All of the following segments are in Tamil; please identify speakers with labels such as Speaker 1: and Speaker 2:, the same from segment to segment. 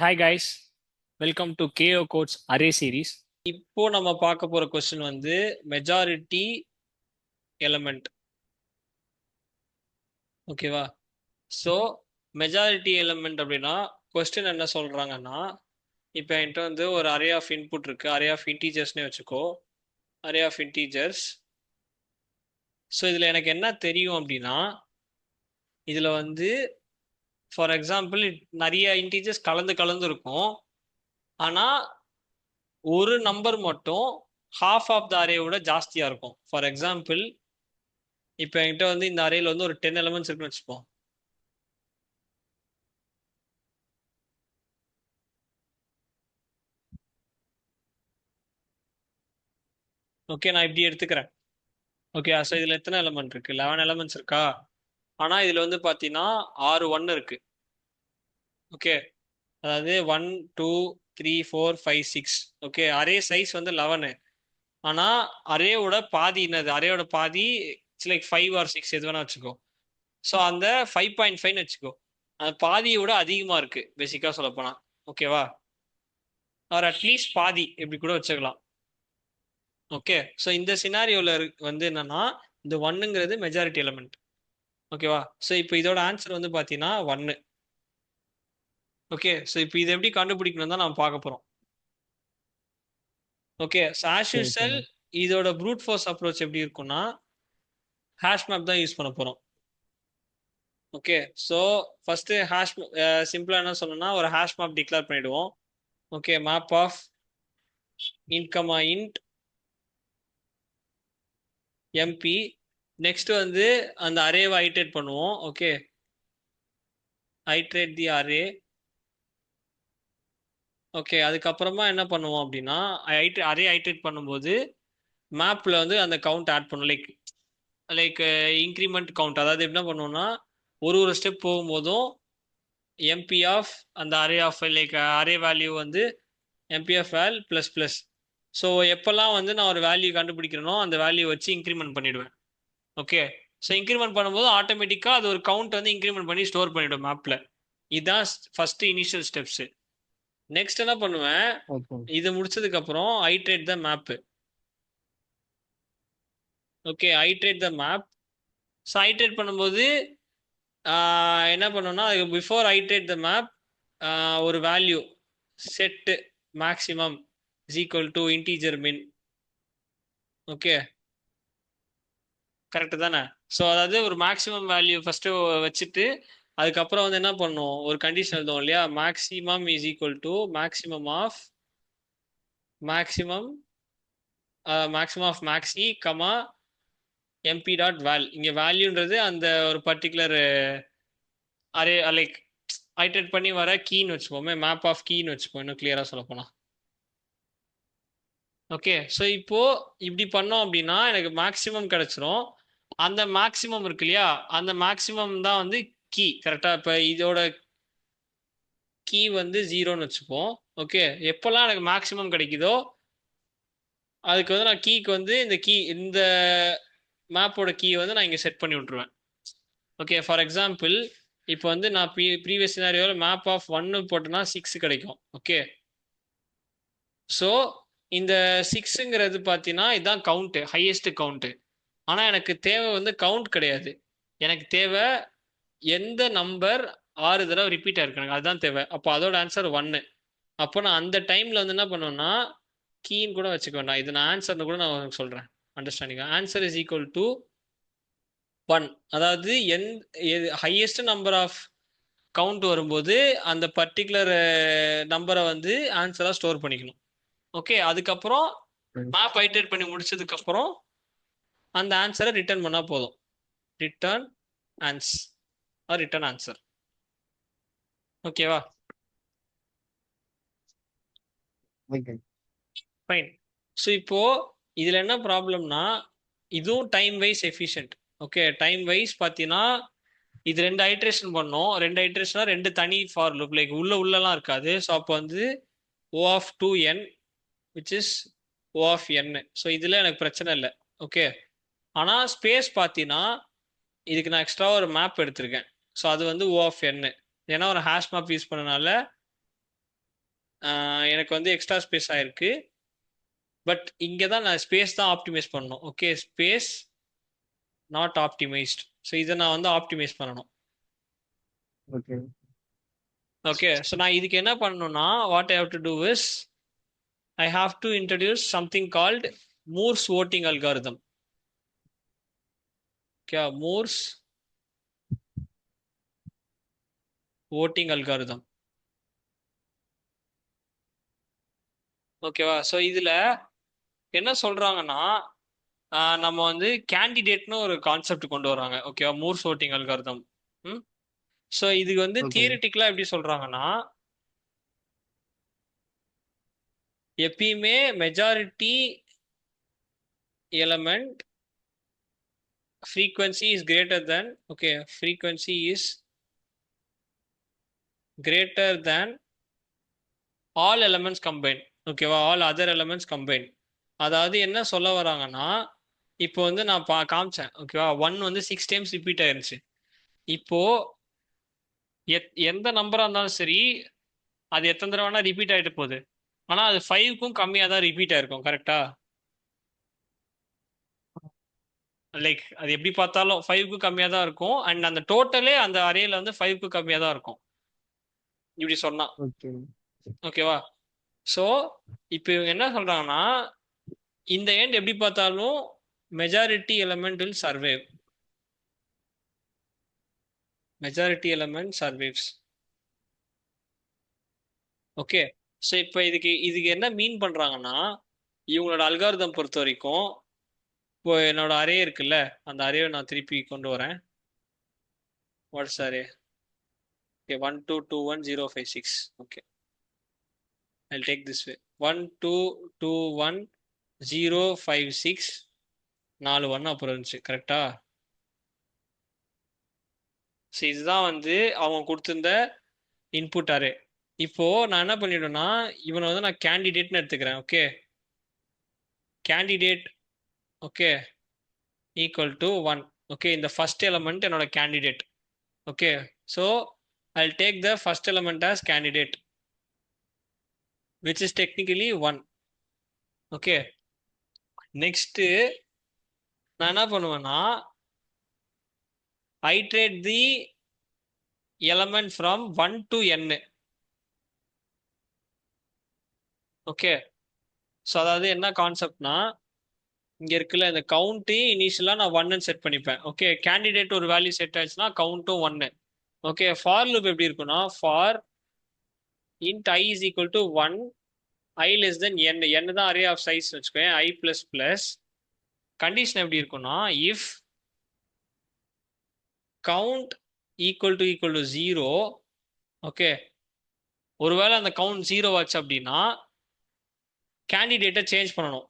Speaker 1: Hi guys, welcome to KO Codes Array Series.
Speaker 2: இப்போ நம்ம பார்க்க போற கொஸ்டின் வந்து மெஜாரிட்டி எலமெண்ட். ஓகேவா? ஸோ மெஜாரிட்டி எலமெண்ட் அப்படின்னா கொஸ்டின் என்ன சொல்றாங்கன்னா, இப்போ என்கிட்ட வந்து ஒரு அரே ஆஃப் இன்புட் இருக்கு, அரே ஆஃப் இன்டீஜர்ஸ்னே வச்சுக்கோ, அரே ஆஃப் இன்டீஜர்ஸ். ஸோ இதில் எனக்கு என்ன தெரியும் அப்படின்னா, இதில் வந்து ஃபார் எக்ஸாம்பிள் நிறைய இன்டீஜர்ஸ் கலந்து கலந்து இருக்கும். ஆனால் ஒரு நம்பர் மட்டும் ஹாஃப் ஆஃப் த அரேவோட ஜாஸ்தியாக இருக்கும். ஃபார் எக்ஸாம்பிள் இப்போ என்கிட்ட வந்து இந்த அரேல வந்து ஒரு 10 எலமெண்ட்ஸ் இருக்குன்னு வச்சுப்போம். ஓகே, நான் இப்படி எடுத்துக்கிறேன். ஓகே, ஸோ இதில் எத்தனை எலமெண்ட் இருக்கு? 11 எலமெண்ட்ஸ் இருக்கா? ஆனால் இதில் வந்து பார்த்தீங்கன்னா 6 ஒன்று இருக்கு. ஓகே, அதாவது 1 2 3 4 5 6. ஓகே, அரே சைஸ் வந்து 11. ஆனால் அரேவோட பாதி என்னது? அரேவோட பாதி லைக் 5 ஆர் 6 எது வேணா வச்சுக்கோ. ஸோ அந்த 5.5ன்னு வச்சுக்கோ, அந்த பாதியோட அதிகமாக இருக்கு பேசிக்காக சொல்லப்போனால். ஓகேவா? ஆர் அட்லீஸ்ட் பாதி இப்படி கூட வச்சுக்கலாம். ஓகே, ஸோ இந்த சினாரியோவில் வந்து என்னன்னா, இந்த ஒன்னுங்கிறது மெஜாரிட்டி எலமெண்ட். ஓகேவா? ஸோ இப்போ இதோட ஆன்சர் வந்து பார்த்தீங்கன்னா 1. ஓகே, ஸோ இப்போ இதை எப்படி கண்டுபிடிக்கணும் தான் நம்ம பார்க்க போகிறோம். ஓகே, ஸோ ஆஸ் யூஸ்வல் இதோட ப்ரூட் ஃபோர்ஸ் அப்ரோச் எப்படி இருக்கும்னா, ஹேஷ் மேப் தான் யூஸ் பண்ண போகிறோம். ஓகே, ஸோ ஃபர்ஸ்ட் ஹேஷ் சிம்பிளாக என்ன சொல்லணும்னா, ஒரு ஹேஷ் மேப் டிக்ளேர் பண்ணிடுவோம். Okay, map of int comma int mp. Next வந்து அந்த அரேவை ஐட்ரேட் பண்ணுவோம். Okay, iterate the array. Okay, அதுக்கப்புறமா என்ன பண்ணுவோம் அப்படின்னா, அரே ஐட்ரேட் பண்ணும்போது மேப்பில் வந்து அந்த கவுண்ட் ஆட் பண்ணும். Like increment count. அதாவது என்ன பண்ணுவோம்னா, ஒரு ஒரு ஸ்டெப் போகும்போதும் எம்பி ஆஃப் அந்த array of like array value வந்து mp of val plus plus. So எப்போல்லாம் வந்து நான் ஒரு வேல்யூ கண்டுபிடிக்கிறேனோ அந்த வேல்யூ வச்சு இன்க்ரிமெண்ட் பண்ணிவிடுவேன். ஓகே, ஸோ இன்க்ரிமெண்ட் பண்ணும்போது ஆட்டோமேட்டிக்காக அது ஒரு கவுண்ட் வந்து இன்க்ரிமெண்ட் பண்ணி ஸ்டோர் பண்ணிவிடும் மேப்பில். இதுதான் ஃபர்ஸ்ட் இனிஷியல் ஸ்டெப்ஸு. நெக்ஸ்ட் என்ன பண்ணுவேன், இது முடிச்சதுக்கு அப்புறம் ஐட்ரேட் த மேப். ஓகே, ஐட்ரேட் த மேப். ஸோ ஐட்ரேட் பண்ணும்போது என்ன பண்ணோம்னா, பிஃபோர் ஐட்ரேட் த மேப் ஒரு value set maximum is equal to integer மின். ஓகே, கரெக்டு தானே? ஸோ அதாவது ஒரு மேக்ஸிமம் வேல்யூ ஃபர்ஸ்ட் வச்சுட்டு அதுக்கப்புறம் வந்து என்ன பண்ணும், ஒரு கண்டிஷன் எழுதுவோம் இல்லையா, maximum is equal to maximum of maxi comma mp dot val. இங்கே வேல்யூன்றது அந்த ஒரு பர்டிகுலர் அரே லைக் ஐட்ரேட் பண்ணி வர கீன்னு வச்சுப்போமே, மேப் ஆஃப் கீன்னு வச்சுப்போம் இன்னும் கிளியராக சொல்ல போனால். ஓகே, ஸோ இப்போ இப்படி பண்ணோம் அப்படின்னா எனக்கு மேக்ஸிமம் கிடைச்சிரும். அந்த மேக்ஸிமம் இருக்கு இல்லையா, அந்த மேக்ஸிமம் தான் வந்து கீ. கரெக்டாக இப்போ இதோட கீ வந்து 0ன்னு வச்சுப்போம். ஓகே, எப்போல்லாம் எனக்கு மேக்ஸிமம் கிடைக்குதோ அதுக்கு வந்து நான் கீக்கு வந்து இந்த மேப்போட கீ வந்து நான் இங்கே செட் பண்ணி விட்ருவேன். ஓகே, ஃபார் எக்ஸாம்பிள் இப்போ வந்து நான் ப்ரீவியஸ் சினாரியோவில் மேப் ஆஃப் 1 போட்டேன்னா 6 கிடைக்கும். ஓகே, ஸோ இந்த 6ங்கிறது பார்த்தீங்கன்னா இதுதான் கவுண்ட்டு, ஹையஸ்ட் கவுண்ட்டு. ஆனால் எனக்கு தேவை வந்து கவுண்ட் கிடையாது, எனக்கு தேவை எந்த நம்பர் 6 தடவை ரிப்பீட் ஆயிருக்கு எனக்கு அதுதான் தேவை. அப்போ அதோட ஆன்சர் 1. அப்போ நான் அந்த டைமில் வந்து என்ன பண்ணுவேன்னா, கீன்னு கூட வச்சுக்க வேண்டாம், இது நான் ஆன்சர்னு கூட நான் சொல்கிறேன் understanding. Answer is equal to 1. அதாவது ஹையஸ்ட் நம்பர் ஆஃப் கவுண்ட் வரும்போது அந்த பர்டிகுலர் நம்பரை வந்து ஆன்சராக ஸ்டோர் பண்ணிக்கணும். ஓகே, அதுக்கப்புறம் மேப் ஐட்ரேட் பண்ணி முடிச்சதுக்கு அப்புறம் அந்த ஆன்சரை ரிட்டர்ன் பண்ணால் போதும். Return answer. ஓகேவா? ஃபைன். ஸோ இப்போ இதில் என்ன ப்ராப்ளம்னா, இதுவும் time wise efficient. Okay, time wise பார்த்தீங்கன்னா இது 2 ஐட்ரேஷன் பண்ணோம். 2 ஐட்ரேஷனா 2 தனி ஃபார் லூப், லைக் உள்ளலாம் இருக்காது. ஸோ அப்போ வந்து O of 2n which is O of n. So இதில் எனக்கு பிரச்சனை இல்லை. ஓகே, ஆனால் ஸ்பேஸ் பார்த்தீங்கன்னா இதுக்கு நான் எக்ஸ்ட்ரா ஒரு மேப் எடுத்திருக்கேன். ஸோ அது வந்து O of n. ஏன்னா ஒரு ஹேஷ் மேப் யூஸ் பண்ணனால எனக்கு வந்து எக்ஸ்ட்ரா ஸ்பேஸ் ஆயிருக்கு. பட் இங்கே தான் நான் ஸ்பேஸ் தான் ஆப்டிமைஸ் பண்ணணும். Okay, space not optimised. So இதை நான் வந்து ஆப்டிமைஸ் பண்ணணும்.
Speaker 3: ஓகே
Speaker 2: ஓகே, ஸோ நான் இதுக்கு என்ன பண்ணணும்னா what I have to do is I have to introduce something called Moore's voting algorithm. Okay, Moore's voting algorithm. ஓகேவா? ஸோ இதில் என்ன சொல்கிறாங்கன்னா நம்ம வந்து கேண்டிடேட்னு ஒரு கான்செப்ட் கொண்டு வராங்க. ஓகேவா? Moore's voting algorithm. ஸோ இது வந்து தியரிட்டிக்கலாக எப்படி சொல்கிறாங்கன்னா எப்பயுமே majority element frequency is greater than, okay, frequency is greater than all elements combined. ஓகேவா? All other elements combine. அதாவது என்ன சொல்ல வராங்கன்னா இப்போ வந்து நான் காமிச்சேன். ஓகேவா? 1 வந்து 6 டைம்ஸ் ரிப்பீட் ஆயிருந்துச்சு. இப்போ எந்த நம்பராக இருந்தாலும் சரி அது எத்தனை தடவைனா ரிப்பீட் ஆகிட்டு போகுது. ஆனால் அது 5க்கும் கம்மியாக தான் ரிப்பீட் ஆயிருக்கும். கரெக்டா? லைக் அது எப்படி பார்த்தாலும் 5க்கும் கம்மியாக தான் இருக்கும். அண்ட் அந்த டோட்டலே அந்த அரேல வந்து 5க்கும் கம்மியாக தான் இருக்கும் இப்படி சொன்னா. ஓகேவா? ஸோ இப்போ இவங்க என்ன சொல்றாங்கன்னா இந்த எண்ட் எப்படி பார்த்தாலும் majority element will survive. Majority element survives. Okay, so இப்போ இதுக்கு என்ன மீன் பண்றாங்கன்னா இவங்களோட அல்காரிதம் பொறுத்த வரைக்கும் இப்போ என்னோட அரே இருக்குல்ல, அந்த அரேவை நான் திருப்பி கொண்டு வரேன். What's array? Okay, 1 2 2 1 0 5 6. Okay, I'll take this way. 1 2 2 1 0 5 6 4 1 அப்புறம் இருந்துச்சு. கரெக்டா? ஸோ இதுதான் வந்து அவங்க கொடுத்துருந்த இன்புட் அரே. இப்போ நான் என்ன பண்ணிடுவேன்னா இவனை வந்து நான் கேண்டிடேட்னு எடுத்துக்கிறேன். Okay, candidate okay equal to 1. Okay, இந்த ஃபர்ஸ்ட் எலமெண்ட் என்னோட candidate. Okay, so I'll take the first element as candidate, which is technically 1. Okay, next நான் என்ன பண்ணுவேன்னா iterate the element from 1 to n. Okay, so அதாவது என்ன கான்செப்ட்னா இங்கே இருக்குல்ல இந்த கவுண்ட்டு இனிஷியலாக நான் 1ன்னு செட் பண்ணிப்பேன். ஓகே, கேண்டிடேட் ஒரு வேல்யூ செட் ஆயிடுச்சுன்னா கவுண்ட்டும் 1. ஓகே, ஃபார் லூப் எப்படி இருக்குன்னா for int I is equal to 1 I less than n. n தான் அரே ஆஃப் சைஸ் வச்சுக்கோங்க. I ப்ளஸ் ப்ளஸ் கண்டிஷன் எப்படி இருக்குன்னா if count equal to 0. Okay, ஒருவேளை அந்த கவுண்ட் 0 ஆச்சு அப்படின்னா கேண்டிடேட்டை சேஞ்ச் பண்ணணும்.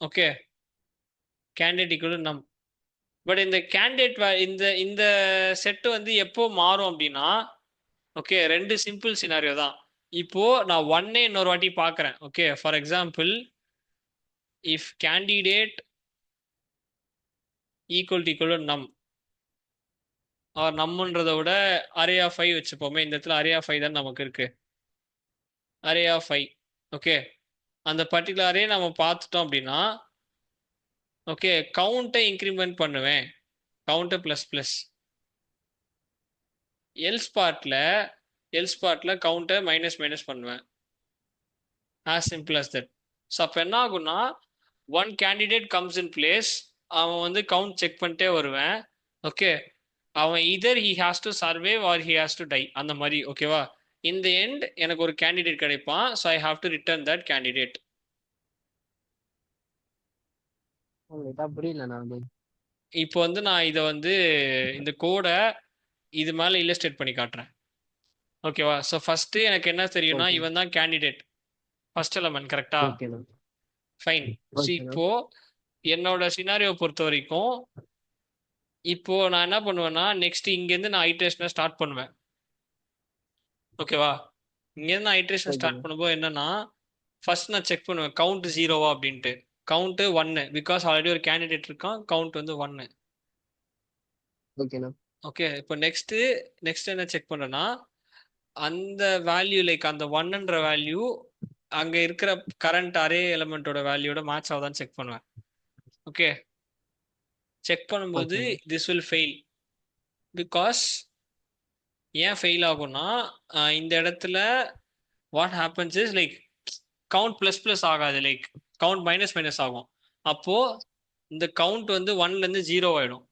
Speaker 2: ஓகே, கேண்டிடேட் ஈக்குவல் டு நம். பட் இந்த கேண்டிடேட் இந்த செட்டு வந்து எப்போ மாறும் அப்படின்னா ஓகே 2 சிம்பிள் சினாரியோ தான். இப்போ நான் 1 இன்னொரு வாட்டி பார்க்குறேன். Okay, for example if candidate equal to நம் ஆர் நம்மன்றதை விட அரே ஆஃப் 5 வச்சுப்போமே. இந்த இடத்துல அரே ஆஃப் 5 தான் நமக்கு இருக்கு. Array of 5. ஓகே, அந்த பர்டிகுலர் அரே நம்ம பார்த்துட்டோம் அப்படின்னா ஓகே கவுண்ட்டை இன்க்ரிமெண்ட் பண்ணுவேன். கவுண்ட்டு ப்ளஸ் ப்ளஸ் எல்ஸ் பார்ட்டில் கவுண்ட்டை மைனஸ் பண்ணுவேன். as simple as that. So அப்போ என்ன ஆகும்னா 1 கேண்டிடேட் கம்ஸ் இன் பிளேஸ். அவன் வந்து கவுண்ட் செக் பண்ணிட்டே வருவேன். ஓகே, அவன் either he has to survive or he has to die அந்த மாதிரி. ஓகேவா? இந்த எண்ட் எனக்கு ஒரு கேண்டிடேட் கிடைப்பான். So I have to return that candidate. இப்போ வந்து நான் இதை வந்து இந்த கோடை இது மேலே இல்லஸ்ட்ரேட் பண்ணி காட்டுறேன். ஓகேவா? ஸோ ஃபர்ஸ்ட் எனக்கு என்ன தெரியும்னா இவன் தான் கேண்டிடேட் ஃபர்ஸ்ட் எலமெண்ட். கரெக்டா? ஃபைன். ஸோ இப்போ என்னோட சினாரியோ பொறுத்த வரைக்கும் இப்போ நான் என்ன பண்ணுவேன்னா நெக்ஸ்ட் இங்கேருந்து நான் ஐட்ரேஷனை ஸ்டார்ட் பண்ணுவேன். ஓகேவா? இங்கேருந்து நான் ஐட்ரேஷன் ஸ்டார்ட் பண்ணும்போது என்னன்னா ஃபர்ஸ்ட் நான் செக் பண்ணுவேன் கவுண்ட் 0வா அப்படின்ட்டு. கவுண்ட் 1 பிகாஸ் ஆல்ரெடி ஒரு கேண்டிடேட் இருக்கான். கவுண்ட் வந்து 1. ஓகே, இப்போ நெக்ஸ்ட் என்ன செக் பண்ணுறேன்னா அந்த வேல்யூ லைக் அந்த ஒன்ன்ற வேல்யூ அங்க இருக்கிற கரண்ட் அரே எலமெண்டோட வேல்யூட மேட்ச் ஆகுதான்னு செக் பண்ணுவேன். ஓகே, செக் பண்ணும்போது
Speaker 3: ஓகேண்ணா.
Speaker 2: This will fail. பிகாஸ் ஏன் ஃபெயில் ஆகும்னா இந்த இடத்துல what happens is like count plus plus ஆகாது, லைக் கவுண்ட் மைனஸ் மைனஸ் ஆகும். அப்போ இந்த கவுண்ட் வந்து 1ல இருந்து 0 ஆயிடும்.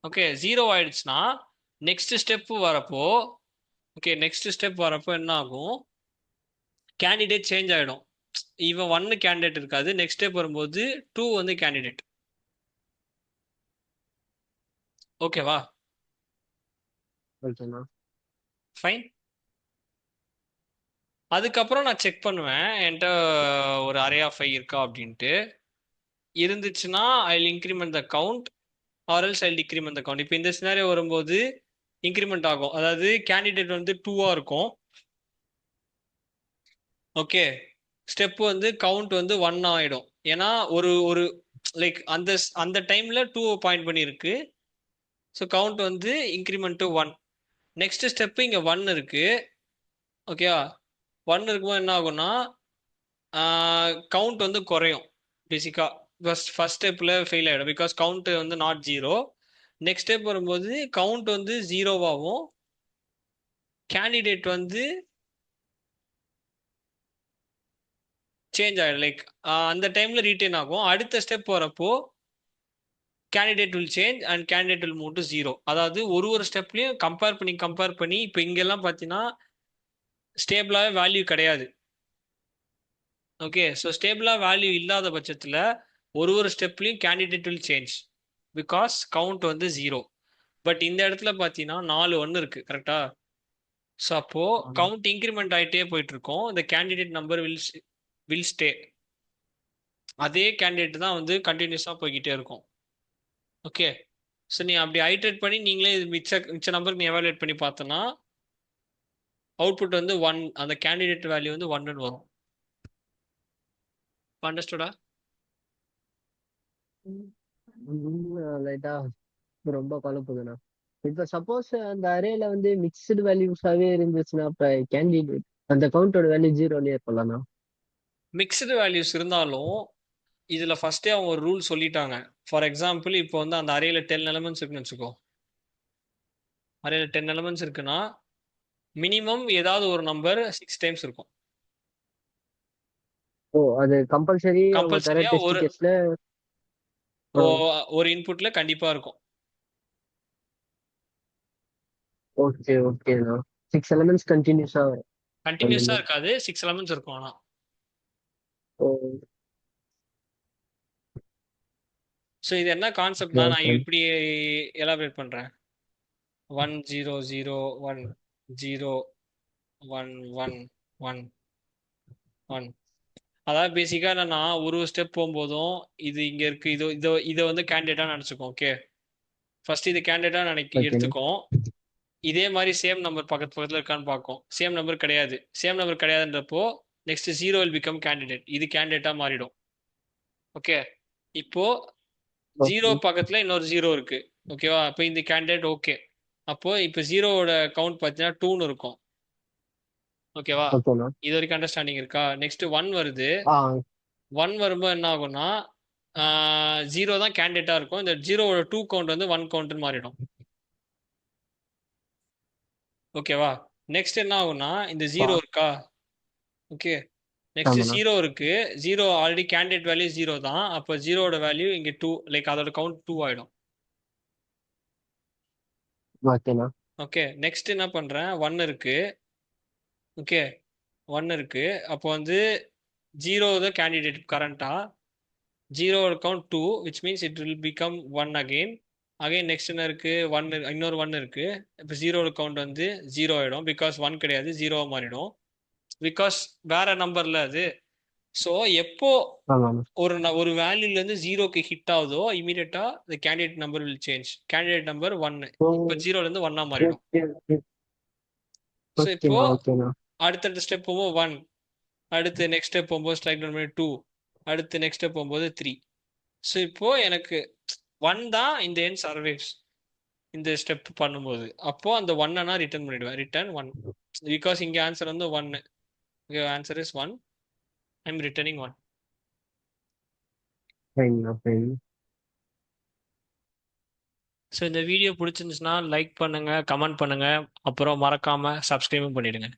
Speaker 2: ஓகே, 0 ஆயிடுச்சுன்னா நெக்ஸ்ட் ஸ்டெப் வரப்போ என்ன ஆகும், கேண்டிடேட் சேஞ்ச் ஆயிடும். இவன் 1 கேண்டிடேட் இருக்காது, நெக்ஸ்ட் ஸ்டெப் வரும்போது 2 வந்து கேண்டிடேட். ஓகேவா?
Speaker 3: ஓகேண்ணா.
Speaker 2: ஃபைன். அதுக்கப்புறம் நான் செக் பண்ணுவேன் என்கிட்ட ஒரு அரே ஆஃப் 5 இருக்கா அப்படின்ட்டு. இருந்துச்சுன்னா I increment the count or else I decrement the count. இப்போ இந்த சினாரியோ வரும்போது இன்க்ரிமெண்ட் ஆகும், அதாவது கேண்டிடேட் வந்து 2ஆ இருக்கும். ஓகே, ஸ்டெப் வந்து கவுண்ட் வந்து 1 ஆயிடும். ஏன்னா ஒரு ஒரு லைக் அந்த அந்த டைம்ல 2 பாயிண்ட் பண்ணியிருக்கு. ஸோ கவுண்ட் வந்து இன்க்ரிமெண்ட் டு 1. நெக்ஸ்ட் ஸ்டெப் இங்க 1 இருக்கு. ஓகேவா? 1 இருக்கும்போது என்ன ஆகும்னா கவுண்ட் வந்து குறையும். பேசிக்கா ஃபர்ஸ்ட் ஸ்டெப்ல ஃபெயில் ஆயிடும் பிகாஸ் கவுண்ட் வந்து நாட் 0. நெக்ஸ்ட் ஸ்டெப் வரும்போது கவுண்ட் வந்து 0வாகும், கேண்டிடேட் வந்து சேஞ்ச் ஆயிடும். லைக் அந்த டைம்ல ரீட்டைன் ஆகும். அடுத்த ஸ்டெப் வரப்போ candidate will change and candidate will move to 0. அதாவது ஒரு ஸ்டெப்லயும் கம்பேர் பண்ணி இப்போ இங்கெல்லாம் பார்த்தீங்கன்னா ஸ்டேபிளாக வேல்யூ கிடையாது. ஓகே, ஸோ ஸ்டேபிளாக வேல்யூ இல்லாத பட்சத்தில் ஒரு ஸ்டெப்லையும் candidate will change because count வந்து 0. பட் இந்த இடத்துல பார்த்தீங்கன்னா 4 1 இருக்கு, கரெக்டா? ஸோ அப்போ கவுண்ட் இன்க்ரிமெண்ட் ஆகிட்டே போயிட்டு இருக்கோம். இந்த கேண்டிடேட் நம்பர் வில் ஸ்டே. அதே கேண்டிடேட் தான் வந்து கண்டினியூஸாக போய்கிட்டே இருக்கும். ஓகே, ஸோ நீ அப்படி ஐட்ரேட் பண்ணி நீங்களே மிச்ச நம்பருக்கு நீ எவாலுவேட் பண்ணி பார்த்தோன்னா அவுட்புட் வந்து 1, அந்த கேண்டிடேட் வேல்யூ வந்து 1ன்னு வரும். அண்டர்ஸ்டுடா?
Speaker 3: லைட்டா ரொம்ப குழப்புதுண்ணா. இப்ப சப்போஸ் அந்த அரேல வந்து மிக்ஸ்டு வேல்யூஸாவே இருந்துச்சுன்னா இப்ப கேண்டிடேட் அந்த கவுண்டோட வேல்யூ 0லே இருக்கலாம்ண்ணா.
Speaker 2: மிக்சடு வேல்யூஸ் இருந்தாலும் இதில் ஃபர்ஸ்டே அவங்க ஒரு ரூல் சொல்லிட்டாங்க. ஃபார் எக்ஸாம்பிள் இப்போ வந்து அந்த அரேல 10 எலமெண்ட்ஸ் இருக்குன்னு வச்சுக்கோ. அரேல 10 எலமெண்ட்ஸ் இருக்குன்னா மினிமம் ஏதாவது ஒரு நம்பர் 6 டைம்ஸ் இருக்கும்.
Speaker 3: ஓ, அது கம்பல்சரி அவங்க தர
Speaker 2: கம்பல்சரியா
Speaker 3: டெஸ்ட் கேஸ்ல.
Speaker 2: ஒரு இன்புட்ல கண்டிப்பா இருக்கும்.
Speaker 3: ஓகே ஓகேண்ணா. 6 எலிமெண்ட்ஸ் கண்டினியூஸா.
Speaker 2: கண்டினியூஸா இருக்காது, 6 எலமெண்ட்ஸ் இருக்கும். ஆனா
Speaker 3: ஓ,
Speaker 2: ஸோ இது என்ன கான்செப்ட்னா நான்
Speaker 3: okay.
Speaker 2: இப்படி எலாபரேட் பண்றேன். 1 0 0 1 0 1 1 1 1. அதாவது பேசிக்கா என்னன்னா ஒரு ஸ்டெப் போகும்போதும் இது இங்க இருக்கு, இதை வந்து கேண்டிடேட்டா நினைச்சுக்கோ. ஓகே, ஃபர்ஸ்ட் இது கேண்டிடேட்டா
Speaker 3: ஓகேண்ணா.
Speaker 2: எடுத்துக்கும். இதே மாதிரி சேம் நம்பர் பக்கத்துல இருக்கான்னு பார்க்கும். சேம் நம்பர் கிடையாதுன்றப்போ நெக்ஸ்ட் 0 will become கேண்டிடேட். இது கேண்டிடேட்டா மாறிடும். ஓகே, இப்போ 0 பக்கத்துல இன்னொரு 0 இருக்கு. ஓகேவா? அப்போ இந்த கேண்டிடேட் ஓகே. அப்போ இப்போ 0வோட கவுண்ட் பார்த்தீங்கன்னா 2ன்னு இருக்கும். ஓகேவா?
Speaker 3: ஓகேண்ணா.
Speaker 2: இது வரைக்கும் அண்டர்ஸ்டாண்டிங் இருக்கா? நெக்ஸ்ட் 1 வருது.
Speaker 3: ஆ
Speaker 2: 1 வரும்போது என்ன ஆகும்னா 0 தான் கேண்டிடேட்டா இருக்கும். இந்த 0வோட 2 கவுண்ட் வந்து 1 கவுண்ட்னு மாறிடும். ஓகேவா? நெக்ஸ்ட் என்ன ஆகும்னா இந்த 0 இருக்கா? ஓகே, நெக்ஸ்ட்
Speaker 3: ஆமாண்ணா.
Speaker 2: 0 இருக்கு. 0 ஆல்ரெடி கேண்டிடேட் வேல்யூ 0 தான். அப்போ 0வோட வேல்யூ இங்க 2, லைக் அதோட கவுண்ட் 2 ஆயிடும்.
Speaker 3: ஓகேண்ணா.
Speaker 2: ஓகே, நெக்ஸ்ட் என்ன பண்றேன், 1 இருக்கு. ஓகே, 1 இருக்கு. அப்போ வந்து 0 தான் கேண்டிடேட் கரண்டா. 0வோட count 2, which means it will become 1 again. Next என்ன இருக்கு, 1 இன்னொரு 1 இருக்கு. இப்போ 0வோட கவுண்ட் வந்து 0 ஆயிடும் பிகாஸ் 1 கிடையாது, 0வா மாறிடும். பிகாஸ் வேற நம்பர்ல அது. ஸோ எப்போ
Speaker 3: ஆமாண்ணா.
Speaker 2: ஒரு வேல்யூல இருந்து 0க்கு ஹிட் ஆகுதோ இமீடியட்டா the candidate number will change. Candidate number 1
Speaker 3: ஓ,
Speaker 2: இப்போ 0ல இருந்து 1ஆ மாறிடும்.
Speaker 3: Okay okay.
Speaker 2: ஸோ இப்போ
Speaker 3: ஓகேண்ணா. ஓகேண்ணா.
Speaker 2: அடுத்தடுத்த ஸ்டெப் போகும்போது 1, அடுத்து நெக்ஸ்ட் ஸ்டெப் போகும்போது ஸ்ட்ரைக் டவுன் பண்ணி 2, அடுத்து நெக்ஸ்ட் ஸ்டெப் போகும்போது 3. ஸோ இப்போ எனக்கு 1 தான் இந்த எண்ட் சர்வைவ்ஸ். இந்த ஸ்டெப் பண்ணும்போது அப்போ அந்த ஒன்னை நான் ரிட்டர்ன் பண்ணிடுவேன். ரிட்டர்ன் ஒன் பிகாஸ் இங்கே ஆன்சர் வந்து ஒன்று. இங்கே answer is one. I'm returning one.
Speaker 3: ஃபைன்ண்ணா ஃபைன்.
Speaker 2: ஸோ இந்த வீடியோ பிடிச்சிருந்துச்சுன்னா லைக் பண்ணுங்க, கமெண்ட் பண்ணுங்க, அப்புறம் மறக்காம சப்ஸ்கிரைபும் பண்ணிடுங்க.